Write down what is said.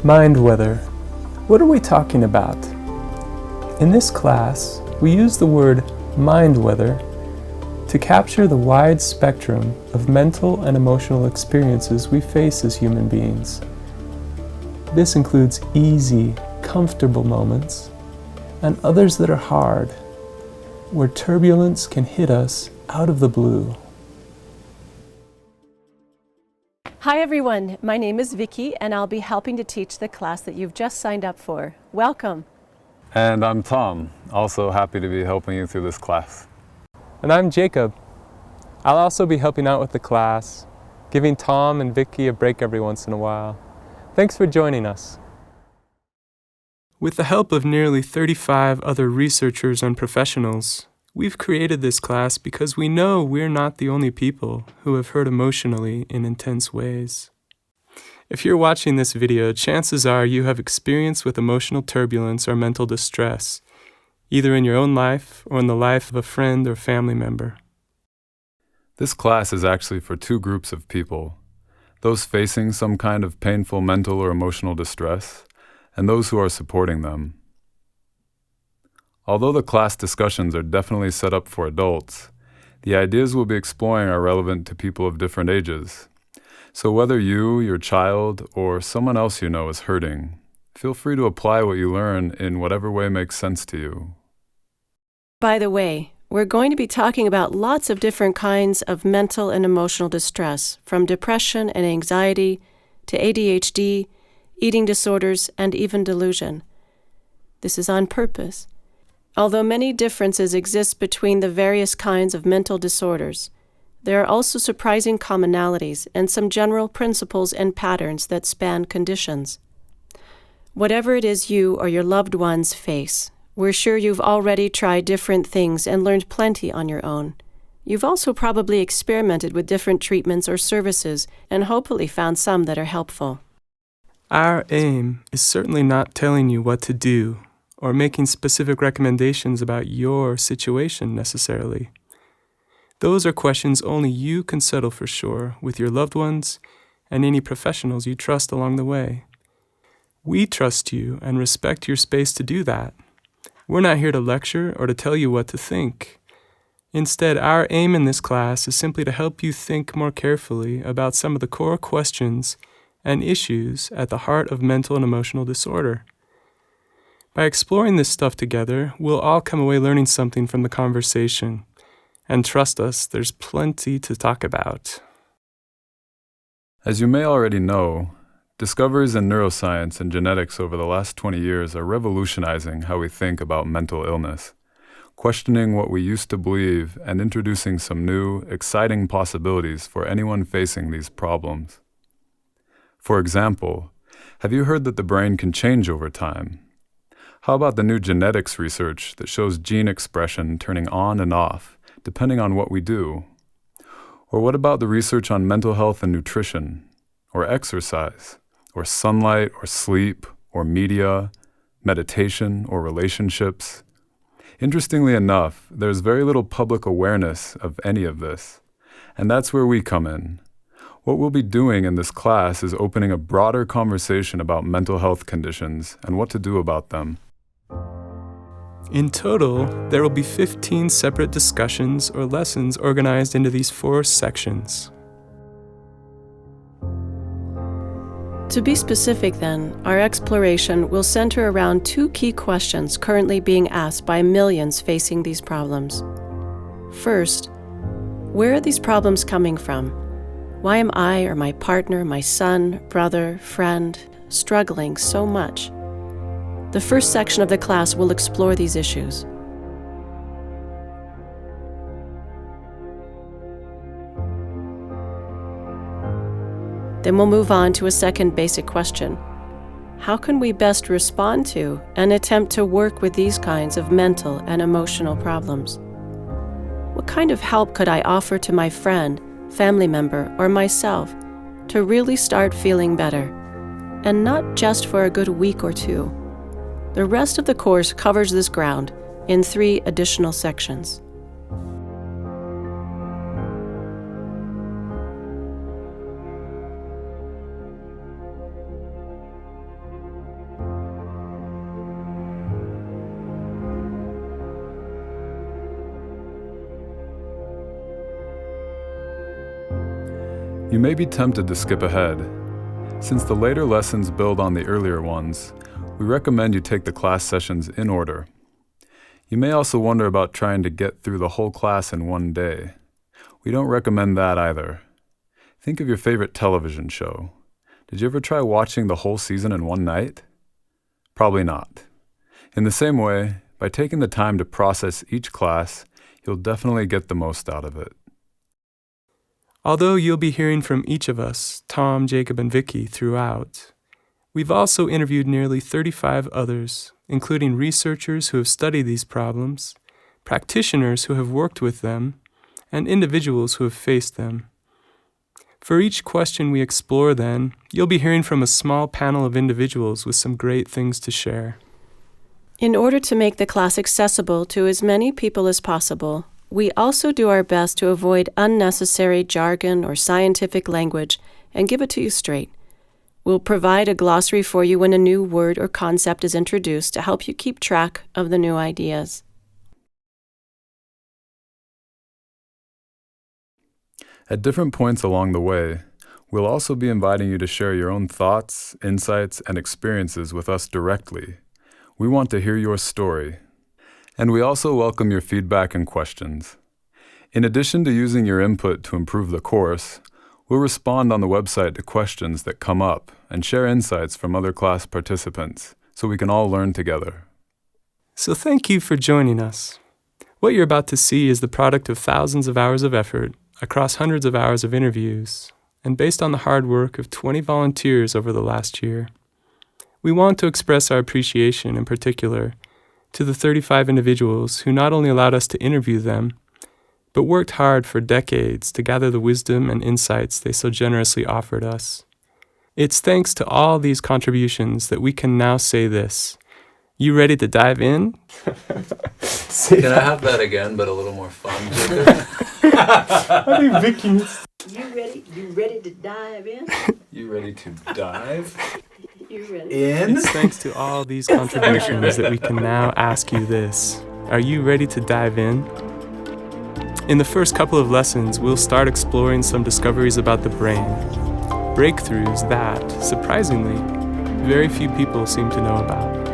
Mindweather. What are we talking about? In this class, we use the word mindweather to capture the wide spectrum of mental and emotional experiences we face as human beings. This includes easy, comfortable moments, and others that are hard, where turbulence can hit us out of the blue. Hi everyone, my name is Vicky and I'll be helping to teach the class that you've just signed up for. Welcome. And I'm Tom, also happy to be helping you through this class. And I'm Jacob. I'll also be helping out with the class, giving Tom and Vicky a break every once in a while. Thanks for joining us. With the help of nearly 35 other researchers and professionals, we've created this class because we know we're not the only people who have hurt emotionally in intense ways. If you're watching this video, chances are you have experience with emotional turbulence or mental distress, either in your own life or in the life of a friend or family member. This class is actually for two groups of people: those facing some kind of painful mental or emotional distress, and those who are supporting them. Although the class discussions are definitely set up for adults, the ideas we'll be exploring are relevant to people of different ages. So whether you, your child, or someone else you know is hurting, feel free to apply what you learn in whatever way makes sense to you. By the way, we're going to be talking about lots of different kinds of mental and emotional distress, from depression and anxiety to ADHD, eating disorders, and even delusion. This is on purpose. Although many differences exist between the various kinds of mental disorders, there are also surprising commonalities and some general principles and patterns that span conditions. Whatever it is you or your loved ones face, we're sure you've already tried different things and learned plenty on your own. You've also probably experimented with different treatments or services and hopefully found some that are helpful. Our aim is certainly not telling you what to do or making specific recommendations about your situation necessarily. Those are questions only you can settle for sure with your loved ones and any professionals you trust along the way. We trust you and respect your space to do that. We're not here to lecture or to tell you what to think. Instead, our aim in this class is simply to help you think more carefully about some of the core questions and issues at the heart of mental and emotional disorder. By exploring this stuff together, we'll all come away learning something from the conversation. And trust us, there's plenty to talk about. As you may already know, discoveries in neuroscience and genetics over the last 20 years are revolutionizing how we think about mental illness, questioning what we used to believe and introducing some new, exciting possibilities for anyone facing these problems. For example, have you heard that the brain can change over time? How about the new genetics research that shows gene expression turning on and off, depending on what we do? Or what about the research on mental health and nutrition, or exercise, or sunlight, or sleep, or media, meditation, or relationships? Interestingly enough, there's very little public awareness of any of this, and that's where we come in. What we'll be doing in this class is opening a broader conversation about mental health conditions and what to do about them. In total, there will be 15 separate discussions or lessons organized into these 4 sections. To be specific then, our exploration will center around 2 key questions currently being asked by millions facing these problems. First, where are these problems coming from? Why am I or my partner, my son, brother, friend, struggling so much? The first section of the class will explore these issues. Then we'll move on to a second basic question. How can we best respond to and attempt to work with these kinds of mental and emotional problems? What kind of help could I offer to my friend, family member, or myself to really start feeling better? And not just for a good week or 2. The rest of the course covers this ground in 3 additional sections. You may be tempted to skip ahead. Since the later lessons build on the earlier ones, we recommend you take the class sessions in order. You may also wonder about trying to get through the whole class in one day. We don't recommend that either. Think of your favorite television show. Did you ever try watching the whole season in one night? Probably not. In the same way, by taking the time to process each class, you'll definitely get the most out of it. Although you'll be hearing from each of us, Tom, Jacob, and Vicky, throughout, we've also interviewed nearly 35 others, including researchers who have studied these problems, practitioners who have worked with them, and individuals who have faced them. For each question we explore, then, you'll be hearing from a small panel of individuals with some great things to share. In order to make the class accessible to as many people as possible, we also do our best to avoid unnecessary jargon or scientific language and give it to you straight. We'll provide a glossary for you when a new word or concept is introduced to help you keep track of the new ideas. At different points along the way, we'll also be inviting you to share your own thoughts, insights, and experiences with us directly. We want to hear your story. And we also welcome your feedback and questions. In addition to using your input to improve the course, we'll respond on the website to questions that come up and share insights from other class participants so we can all learn together. So thank you for joining us. What you're about to see is the product of thousands of hours of effort across hundreds of hours of interviews, and based on the hard work of 20 volunteers over the last year. We want to express our appreciation, in particular, to the 35 individuals who not only allowed us to interview them, but worked hard for decades to gather the wisdom and insights they so generously offered us. It's thanks to all these contributions that we can now say this. You ready to dive in? Can I have that again, but a little more fun, Jacob? I think Vicky needs... You ready to dive in? You ready to dive? You ready? It's thanks to all these contributions that we can now ask you this. Are you ready to dive in? In the first couple of lessons, we'll start exploring some discoveries about the brain. Breakthroughs that, surprisingly, very few people seem to know about.